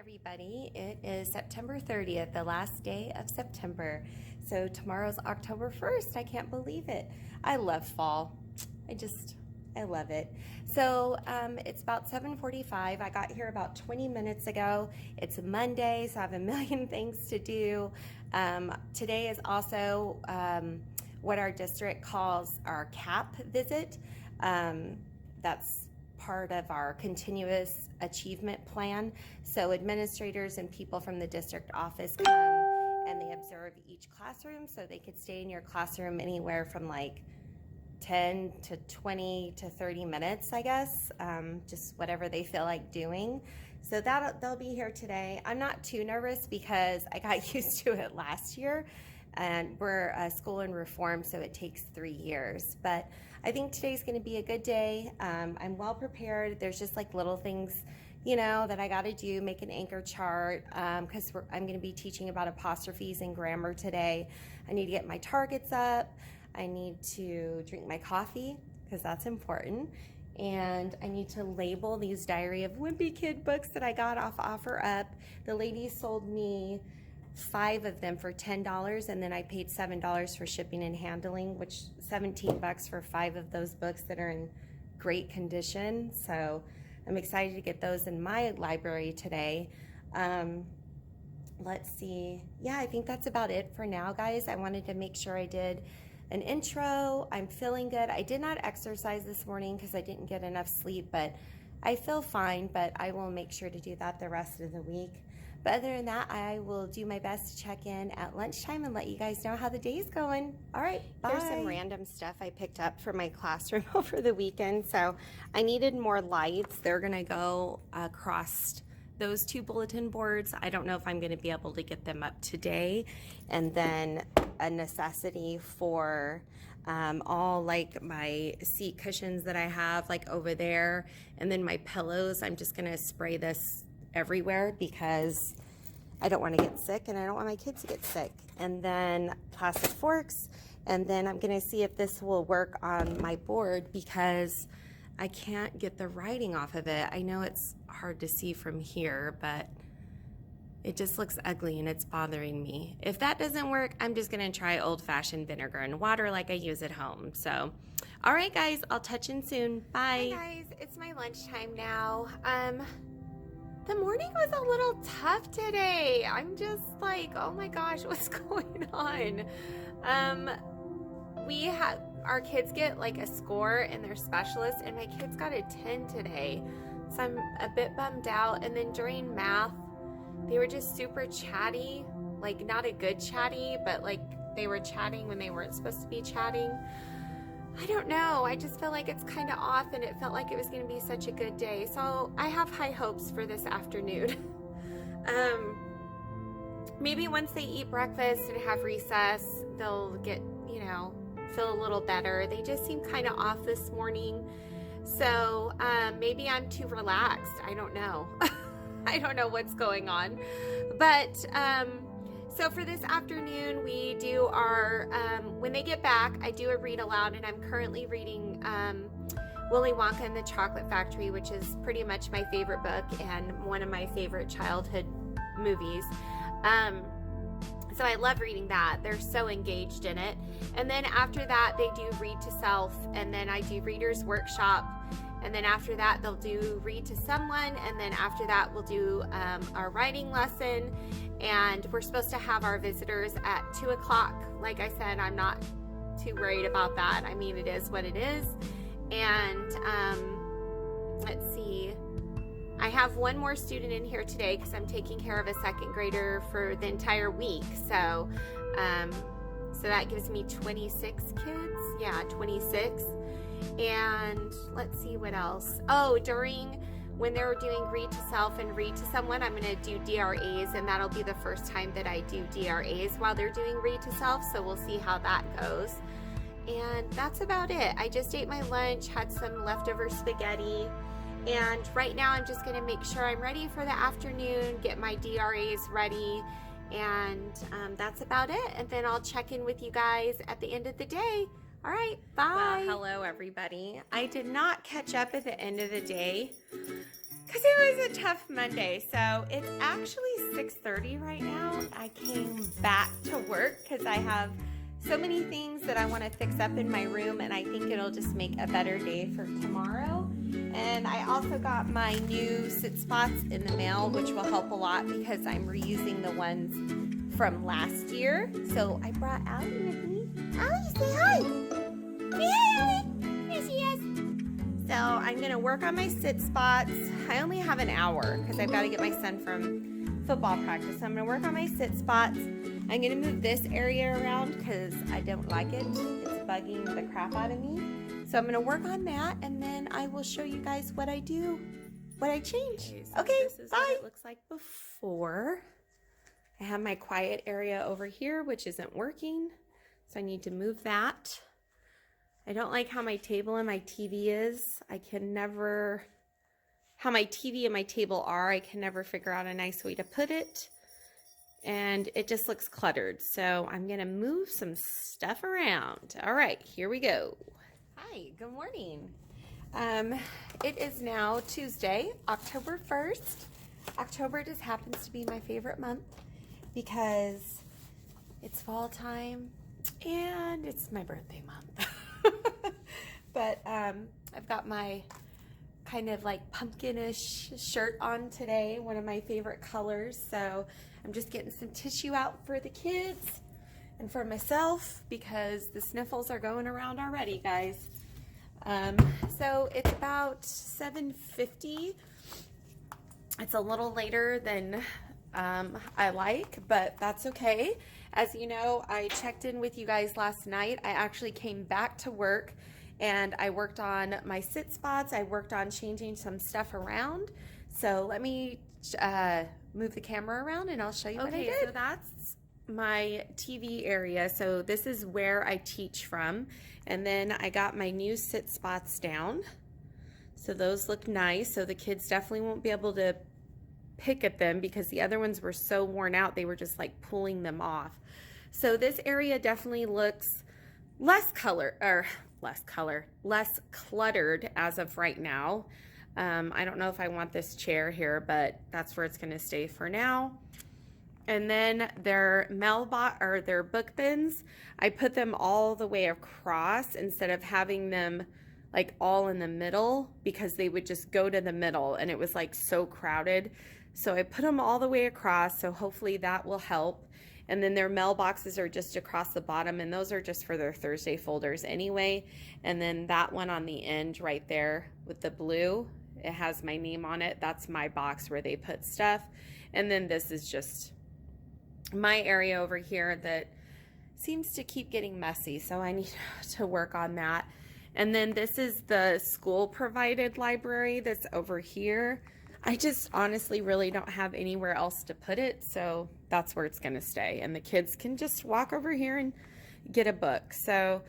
everybody. It is September 30th, the last day of September. So tomorrow's October 1st. I can't believe it. I love fall. I love it. So it's about 7:45. I got here about 20 minutes ago. It's Monday, so I have a million things to do. Today is also what our district calls our CAP visit. That's part of our continuous achievement plan. So administrators and people from the district office come and they observe each classroom, so they could stay in your classroom anywhere from like 10 to 20 to 30 minutes, I guess, just whatever they feel like doing. So they'll be here today. I'm not too nervous because I got used to it last year, and we're a school in reform, so it takes 3 years. But I think today's going to be a good day. I'm well prepared. There's just like little things, you know, that I got to do, make an anchor chart, because I'm going to be teaching about apostrophes and grammar today. I need to get my targets up. I need to drink my coffee because that's important. And I need to label these Diary of Wimpy Kid books that I got off OfferUp. The lady sold me 5 of them for $10, and then I paid $7 for shipping and handling, which $17 for 5 of those books that are in great condition. So I'm excited to get those in my library today. Let's see. Yeah, I think that's about it for now, guys. I wanted to make sure I did an intro. I'm feeling good. I did not exercise this morning because I didn't get enough sleep, but I feel fine, but I will make sure to do that the rest of the week. But other than that, I will do my best to check in at lunchtime and let you guys know how the day's going. All right, bye. Here's some random stuff I picked up for my classroom over the weekend. So I needed more lights. They're gonna go across those 2 bulletin boards. I don't know if I'm gonna be able to get them up today. And then a necessity for all like my seat cushions that I have like over there, and then my pillows. I'm just gonna spray this everywhere because I don't want to get sick and I don't want my kids to get sick. And then plastic forks, and then I'm gonna see if this will work on my board because I can't get the writing off of it. I know it's hard to see from here, but it just looks ugly and it's bothering me. If that doesn't work, I'm just gonna try old-fashioned vinegar and water like I use at home. So, all right guys, I'll touch in soon. Bye. Hi guys, it's my lunchtime now. The morning was a little tough today. I'm just like, oh my gosh, what's going on? Our kids get like a score in their specialist, and my kids got a 10 today. So I'm a bit bummed out. And then during math, they were just super chatty, like not a good chatty, but like they were chatting when they weren't supposed to be chatting. I don't know. I just feel like it's kind of off, and it felt like it was going to be such a good day. So I have high hopes for this afternoon. Maybe once they eat breakfast and have recess, they'll get, you know, feel a little better. They just seem kind of off this morning. So maybe I'm too relaxed. I don't know. I don't know what's going on. But so for this afternoon, we do our, when they get back, I do a read aloud, and I'm currently reading Willy Wonka and the Chocolate Factory, which is pretty much my favorite book and one of my favorite childhood movies. So I love reading that. They're so engaged in it. And then after that, they do read to self, and then I do reader's workshop. And then after that, they'll do read to someone. And then after that, we'll do our writing lesson. And we're supposed to have our visitors at 2 o'clock. Like I said, I'm not too worried about that. I mean, it is what it is. And let's see. I have one more student in here today because I'm taking care of a 2nd grader for the entire week. So, so that gives me 26 kids. Yeah, 26. And let's see what else. Oh, when they're doing read to self and read to someone, I'm going to do DRAs, and that'll be the first time that I do DRAs while they're doing read to self. So we'll see how that goes. And that's about it. I just ate my lunch, had some leftover spaghetti. And right now I'm just gonna make sure I'm ready for the afternoon, get my DRAs ready, and that's about it. And then I'll check in with you guys at the end of the day. All right, bye. Well, hello everybody. I did not catch up at the end of the day because it was a tough Monday. So it's actually 6:30 right now. I came back to work because I have so many things that I want to fix up in my room, and I think it'll just make a better day for tomorrow. And I also got my new sit spots in the mail, which will help a lot because I'm reusing the ones from last year. So I brought Allie with me. Allie, say hi. Say hi, Allie. There she is. So I'm gonna work on my sit spots. I only have an hour because I've got to get my son from football practice. So I'm gonna work on my sit spots. I'm gonna move this area around because I don't like it. It's bugging the crap out of me. So I'm gonna work on that, and then I will show you guys what I do, what I change. Okay, this is bye. what it looks like before. I have my quiet area over here, which isn't working. So I need to move that. I don't like how my table and my TV is. I can never, how my TV and my table are, I can never figure out a nice way to put it. And it just looks cluttered. So I'm gonna move some stuff around. All right, here we go. Hi, good morning. It is now Tuesday, October 1st. October just happens to be my favorite month because it's fall time and it's my birthday month. But I've got my kind of like pumpkinish shirt on today, one of my favorite colors. So I'm just getting some tissue out for the kids and for myself because the sniffles are going around already, guys. So it's about 7:50. It's a little later than I like, but that's okay. As you know, I checked in with you guys last night. I actually came back to work and I worked on my sit spots. I worked on changing some stuff around. So let me move the camera around and I'll show you what I did. So that's my TV area. So this is where I teach from. And then I got my new sit spots down. So those look nice. So the kids definitely won't be able to pick at them because the other ones were so worn out, they were just like pulling them off. So this area definitely looks less cluttered as of right now. I don't know if I want this chair here, but that's where it's going to stay for now. And then their mailbox or their book bins, I put them all the way across instead of having them like all in the middle because they would just go to the middle and it was like so crowded. So I put them all the way across, so hopefully that will help. And then their mailboxes are just across the bottom, and those are just for their Thursday folders anyway. And then that one on the end right there with the blue, it has my name on it. That's my box where they put stuff. And then this is just my area over here that seems to keep getting messy, so I need to work on that. And then this is the school provided library that's over here. I just honestly really don't have anywhere else to put it, so that's where it's going to stay. And the kids can just walk over here and get a book. So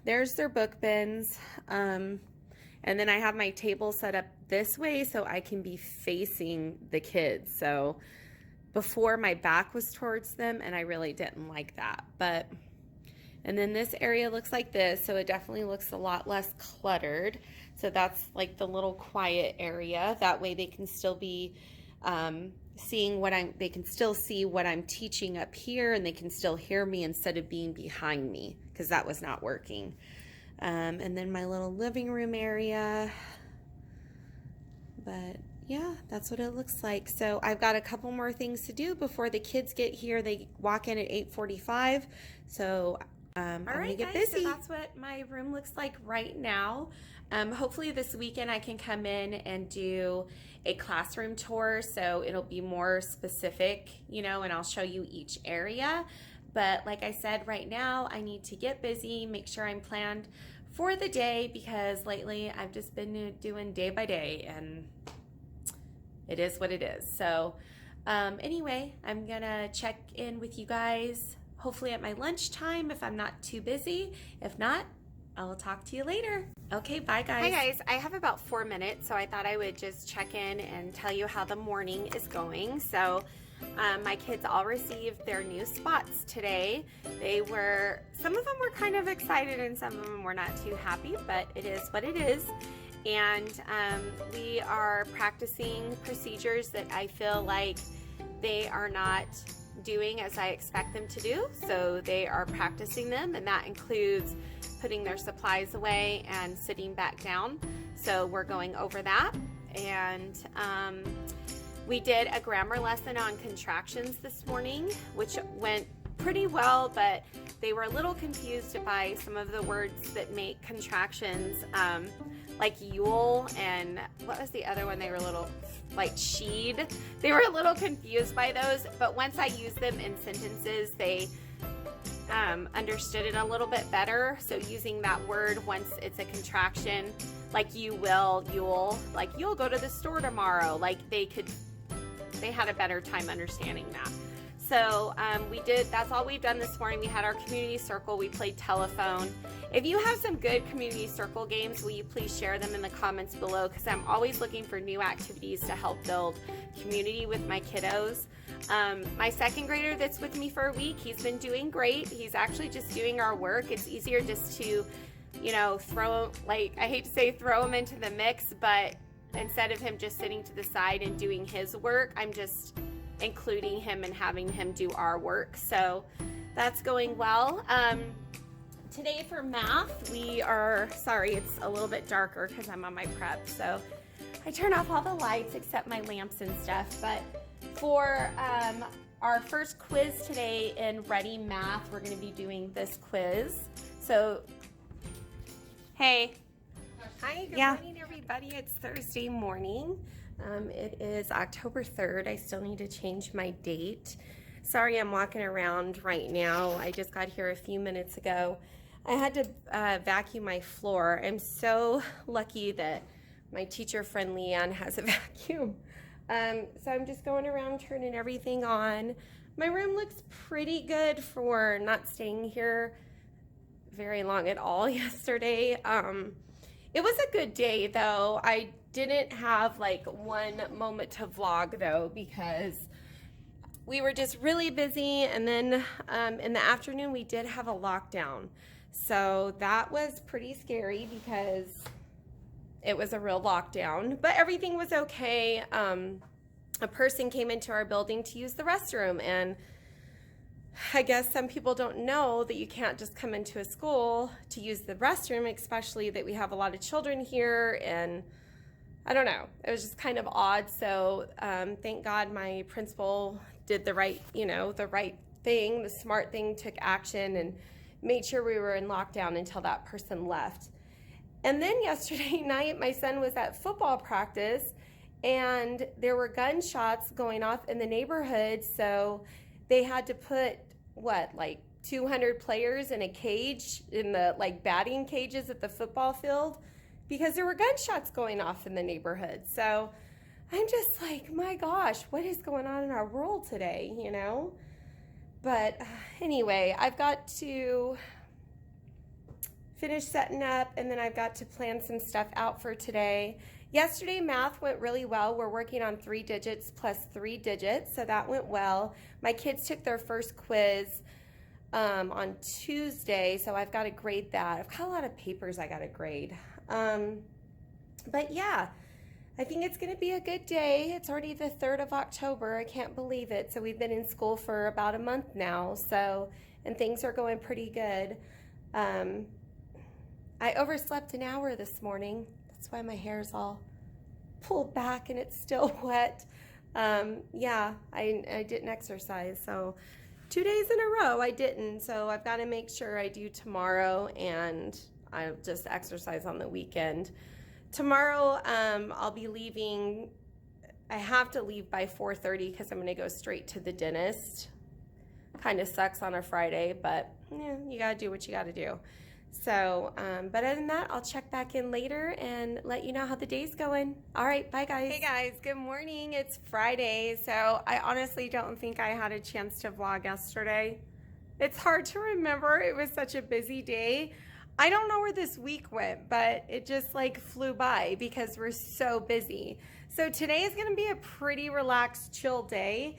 there's their book bins. And then I have my table set up this way so I can be facing the kids. So before my back was towards them and I really didn't like that. And then this area looks like this, so it definitely looks a lot less cluttered. So that's like the little quiet area. That way they can still be seeing what they can still see what I'm teaching up here, and they can still hear me instead of being behind me, because that was not working. And then my little living room area. But yeah, that's what it looks like. So I've got a couple more things to do before the kids get here. They walk in at 8:45. So I'm gonna get busy. So that's what my room looks like right now. Hopefully this weekend I can come in and do a classroom tour, so it'll be more specific, you know, and I'll show you each area. But like I said, right now I need to get busy, make sure I'm planned for the day, because lately I've just been doing day by day and it is what it is. So anyway, I'm gonna check in with you guys hopefully at my lunchtime if I'm not too busy. If not, I'll talk to you later. Okay, bye guys. Hi guys, I have about 4 minutes, so I thought I would just check in and tell you how the morning is going. So my kids all received their new spots today. Some of them were kind of excited and some of them were not too happy, but it is what it is. and we are practicing procedures that I feel like they are not doing as I expect them to do. So they are practicing them, and that includes putting their supplies away and sitting back down. So we're going over that. And we did a grammar lesson on contractions this morning, which went pretty well, but they were a little confused by some of the words that make contractions, like Yule, and what was the other one? They were a little, like sheed. They were a little confused by those, but once I used them in sentences, they understood it a little bit better. So using that word once it's a contraction, like you'll, like you'll go to the store tomorrow, like they had a better time understanding that. So that's all we've done this morning. We had our community circle, we played telephone. If you have some good community circle games, will you please share them in the comments below, because I'm always looking for new activities to help build community with my kiddos. My second grader that's with me for a week, he's been doing great. He's actually just doing our work. It's easier just to, throw, I hate to say throw him into the mix, but instead of him just sitting to the side and doing his work, I'm just including him and having him do our work. So that's going well. Today for math, sorry, it's a little bit darker because I'm on my prep. So I turn off all the lights except my lamps and stuff. But for our first quiz today in Ready Math, we're going to be doing this quiz. So, hey. Hi, good morning, everybody. It's Thursday morning. It is October 3rd. I still need to change my date. Sorry, I'm walking around right now. I just got here a few minutes ago. I had to vacuum my floor. I'm so lucky that my teacher friend Leanne has a vacuum. So I'm just going around turning everything on. My room looks pretty good for not staying here very long at all yesterday. It was a good day though. I didn't have like one moment to vlog though, because we were just really busy, and then in the afternoon we did have a lockdown. So that was pretty scary because it was a real lockdown, but everything was okay. A person came into our building to use the restroom, and I guess some people don't know that you can't just come into a school to use the restroom, especially that we have a lot of children here, and I don't know. It was just kind of odd. So thank God my principal did the right thing, the smart thing, took action and made sure we were in lockdown until that person left. And then yesterday night, my son was at football practice, and there were gunshots going off in the neighborhood. So they had to put, 200 players in a cage, in the batting cages at the football field, because there were gunshots going off in the neighborhood. So I'm just like, my gosh, what is going on in our world today, But anyway, I've got to finish setting up, and then I've got to plan some stuff out for today. Yesterday, math went really well. We're working on 3 digits plus 3 digits, so that went well. My kids took their first quiz on Tuesday, so I've got to grade that. I've got a lot of papers I got to grade. But yeah, I think it's going to be a good day. It's already the 3rd of October. I can't believe it. So we've been in school for about a month now, and things are going pretty good. I overslept an hour this morning. That's why my hair's all pulled back and it's still wet. Yeah, I didn't exercise. So 2 days in a row I didn't. So I've got to make sure I do tomorrow, and I'll just exercise on the weekend. Tomorrow I'll be leaving. I have to leave by 4:30 because I'm going to go straight to the dentist. Kind of sucks on a Friday, but you got to do what you got to do. So, but other than that, I'll check back in later and let you know how the day's going. All right, bye guys. Hey guys, good morning. It's Friday, so I honestly don't think I had a chance to vlog yesterday. It's hard to remember. It was such a busy day. I don't know where this week went, but it just flew by because we're so busy. So today is going to be a pretty relaxed, chill day.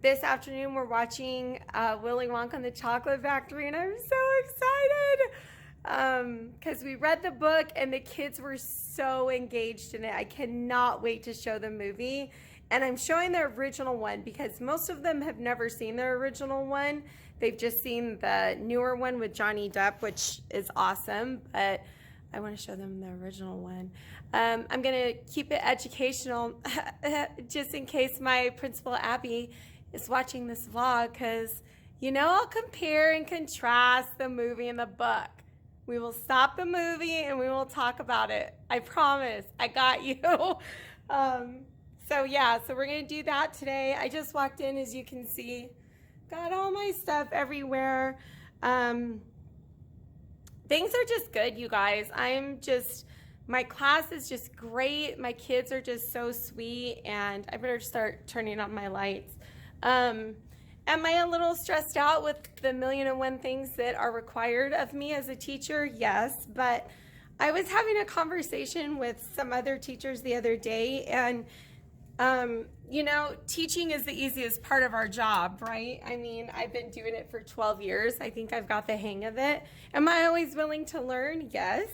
This afternoon we're watching Willy Wonka and the Chocolate Factory, and I'm so excited. because we read the book and the kids were so engaged in it. I cannot wait to show the movie. And I'm showing the original one because most of them have never seen the original one. They've just seen the newer one with Johnny Depp, which is awesome, but I want to show them the original one. I'm going to keep it educational just in case my principal Abby is watching this vlog, because I'll compare and contrast the movie and the book. We will stop the movie and we will talk about it. I promise. I got you. So we're going to do that today. I just walked in, as you can see. Got all my stuff everywhere. Things are just good, you guys. My class is just great. My kids are just so sweet, and I better start turning on my lights. Am I a little stressed out with the 1,000,001 things that are required of me as a teacher? Yes, but I was having a conversation with some other teachers the other day, and teaching is the easiest part of our job, right? I mean, I've been doing it for 12 years. I think I've got the hang of it. Am I always willing to learn? Yes,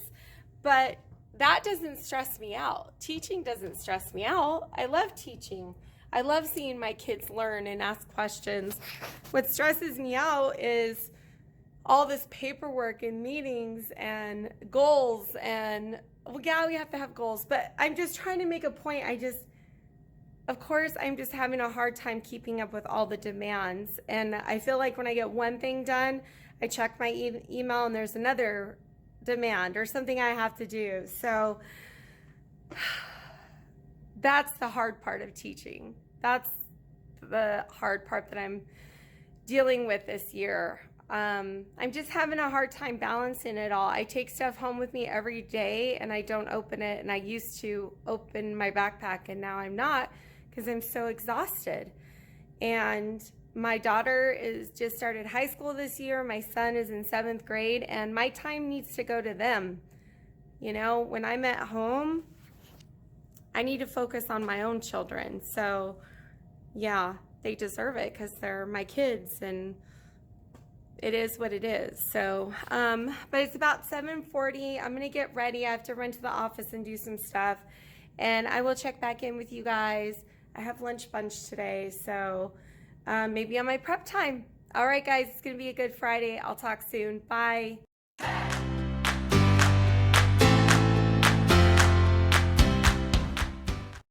but that doesn't stress me out. Teaching doesn't stress me out. I love teaching. I love seeing my kids learn and ask questions. What stresses me out is all this paperwork and meetings and goals, and we have to have goals, but I'm just trying to make a point. Of course, I'm just having a hard time keeping up with all the demands, and I feel like when I get one thing done, I check my email and there's another demand or something I have to do. So that's the hard part of teaching. That's the hard part that I'm dealing with this year. I'm just having a hard time balancing it all. I take stuff home with me every day and I don't open it, and I used to open my backpack and now I'm not, because I'm so exhausted. And my daughter is just started high school this year. My son is in 7th grade, and my time needs to go to them. When I'm at home, I need to focus on my own children. So yeah, they deserve it because they're my kids, and it is what it is. So, but it's about 7:40. I'm gonna get ready. I have to run to the office and do some stuff, and I will check back in with you guys. I have lunch bunch today, so maybe on my prep time. All right, guys, it's gonna be a good Friday. I'll talk soon. Bye.